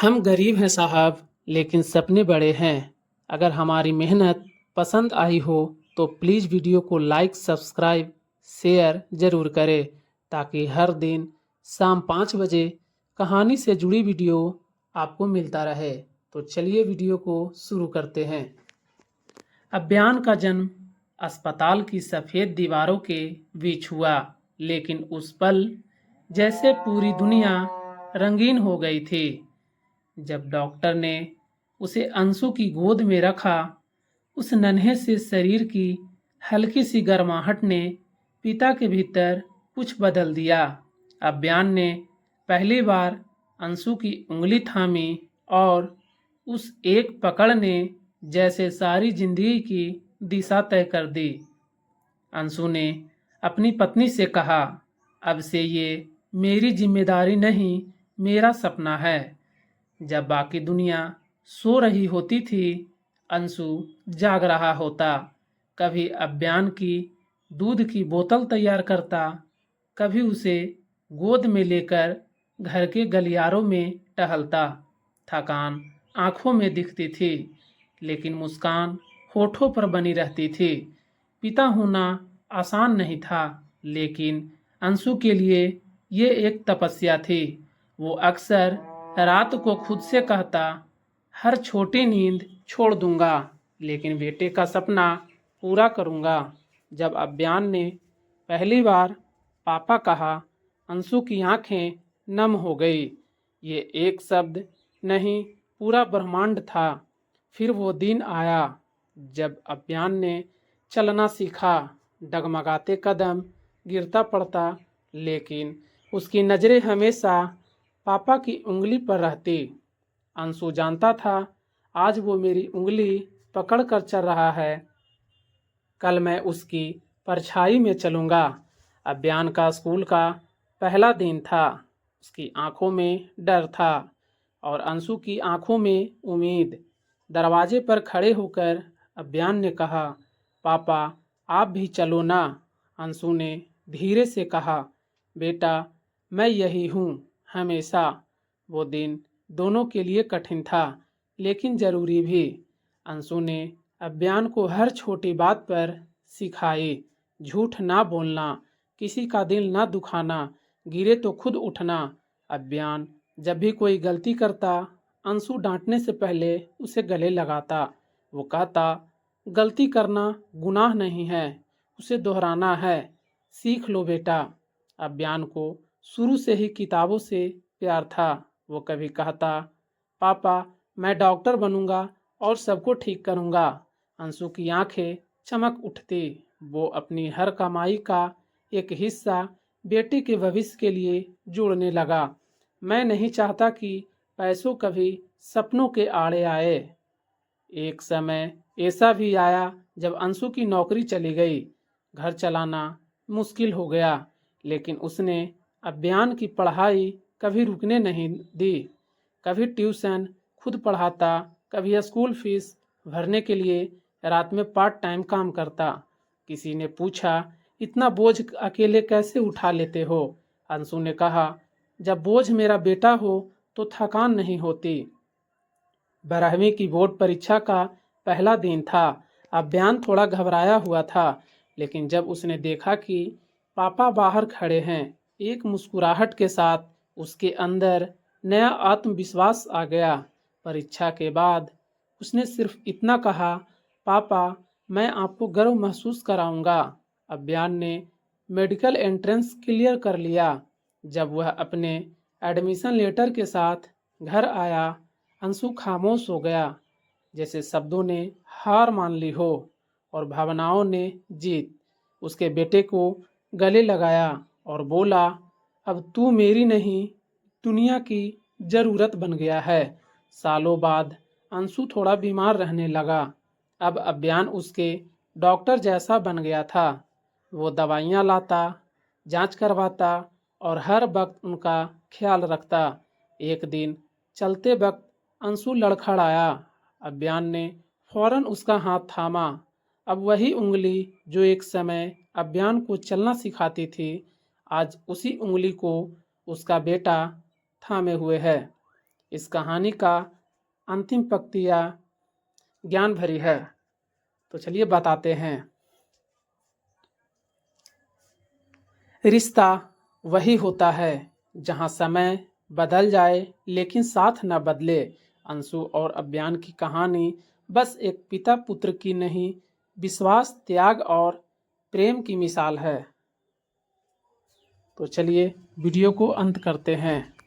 हम गरीब हैं साहब, लेकिन सपने बड़े हैं। अगर हमारी मेहनत पसंद आई हो तो प्लीज़ वीडियो को लाइक, सब्सक्राइब, शेयर ज़रूर करें ताकि हर दिन शाम 5 बजे कहानी से जुड़ी वीडियो आपको मिलता रहे। तो चलिए वीडियो को शुरू करते हैं। अभियान का जन्म अस्पताल की सफ़ेद दीवारों के बीच हुआ, लेकिन उस पल जैसे पूरी दुनिया रंगीन हो गई थी जब डॉक्टर ने उसे अंशु की गोद में रखा। उस नन्हे से शरीर की हल्की सी गर्माहट ने पिता के भीतर कुछ बदल दिया। अभियान ने पहली बार अंशु की उंगली थामी और उस एक पकड़ ने जैसे सारी जिंदगी की दिशा तय कर दी। अंशु ने अपनी पत्नी से कहा, अब से ये मेरी जिम्मेदारी नहीं, मेरा सपना है। जब बाकी दुनिया सो रही होती थी, अंशु जाग रहा होता। कभी अभियान की दूध की बोतल तैयार करता, कभी उसे गोद में लेकर घर के गलियारों में टहलता। थकान आंखों में दिखती थी, लेकिन मुस्कान होठों पर बनी रहती थी। पिता होना आसान नहीं था, लेकिन अंशु के लिए ये एक तपस्या थी। वो अक्सर रात को खुद से कहता, हर छोटी नींद छोड़ दूंगा, लेकिन बेटे का सपना पूरा करूंगा। जब अभियान ने पहली बार पापा कहा, अंशु की आंखें नम हो गई। ये एक शब्द नहीं, पूरा ब्रह्मांड था। फिर वो दिन आया जब अभियान ने चलना सीखा। डगमगाते कदम, गिरता पड़ता, लेकिन उसकी नज़रें हमेशा पापा की उंगली पर रहती। अंशु जानता था, आज वो मेरी उंगली पकड़ कर चल रहा है, कल मैं उसकी परछाई में चलूँगा। अभियान का स्कूल का पहला दिन था। उसकी आंखों में डर था और अंशु की आंखों में उम्मीद। दरवाजे पर खड़े होकर अभियान ने कहा, पापा आप भी चलो ना। अंशु ने धीरे से कहा, बेटा मैं यही हूँ हमेशा। वो दिन दोनों के लिए कठिन था, लेकिन ज़रूरी भी। अंशु ने अभियान को हर छोटी बात पर सिखाई। झूठ ना बोलना, किसी का दिल ना दुखाना, गिरे तो खुद उठना। अभियान जब भी कोई गलती करता, अंशु डांटने से पहले उसे गले लगाता। वो कहता, गलती करना गुनाह नहीं है, उसे दोहराना है। सीख लो बेटा। अभियान को शुरू से ही किताबों से प्यार था। वो कभी कहता, पापा मैं डॉक्टर बनूंगा और सबको ठीक करूंगा। अंशु की आंखें चमक उठती। वो अपनी हर कमाई का एक हिस्सा बेटे के भविष्य के लिए जोड़ने लगा। मैं नहीं चाहता कि पैसों कभी सपनों के आड़े आए। एक समय ऐसा भी आया जब अंशु की नौकरी चली गई। घर चलाना मुश्किल हो गया, लेकिन उसने अभियान की पढ़ाई कभी रुकने नहीं दी। कभी ट्यूशन खुद पढ़ाता, कभी स्कूल फीस भरने के लिए रात में पार्ट टाइम काम करता। किसी ने पूछा, इतना बोझ अकेले कैसे उठा लेते हो? अंशु ने कहा, जब बोझ मेरा बेटा हो तो थकान नहीं होती। 12वीं की बोर्ड परीक्षा का पहला दिन था। अभियान थोड़ा घबराया हुआ था, लेकिन जब उसने देखा कि पापा बाहर खड़े हैं, एक मुस्कुराहट के साथ उसके अंदर नया आत्मविश्वास आ गया। परीक्षा के बाद उसने सिर्फ इतना कहा, पापा मैं आपको गर्व महसूस कराऊंगा। अभियान ने मेडिकल एंट्रेंस क्लियर कर लिया। जब वह अपने एडमिशन लेटर के साथ घर आया, अंशु खामोश हो गया, जैसे शब्दों ने हार मान ली हो और भावनाओं ने जीत। उसके बेटे को गले लगाया और बोला, अब तू मेरी नहीं, दुनिया की ज़रूरत बन गया है। सालों बाद अंशु थोड़ा बीमार रहने लगा। अब अभियान उसके डॉक्टर जैसा बन गया था। वो दवाइयाँ लाता, जांच करवाता और हर वक्त उनका ख्याल रखता। एक दिन चलते वक्त अंशु लड़खड़ाया। अभियान ने फौरन उसका हाथ थामा। अब वही उंगली जो एक समय अभियान को चलना सिखाती थी, आज उसी उंगली को उसका बेटा थामे हुए है। इस कहानी का अंतिम पंक्तियाँ ज्ञान भरी है। तो चलिए बताते हैं। रिश्ता वही होता है जहाँ समय बदल जाए लेकिन साथ न बदले। अंशु और अभियान की कहानी बस एक पिता पुत्र की नहीं, विश्वास, त्याग और प्रेम की मिसाल है। तो चलिए वीडियो को अंत करते हैं।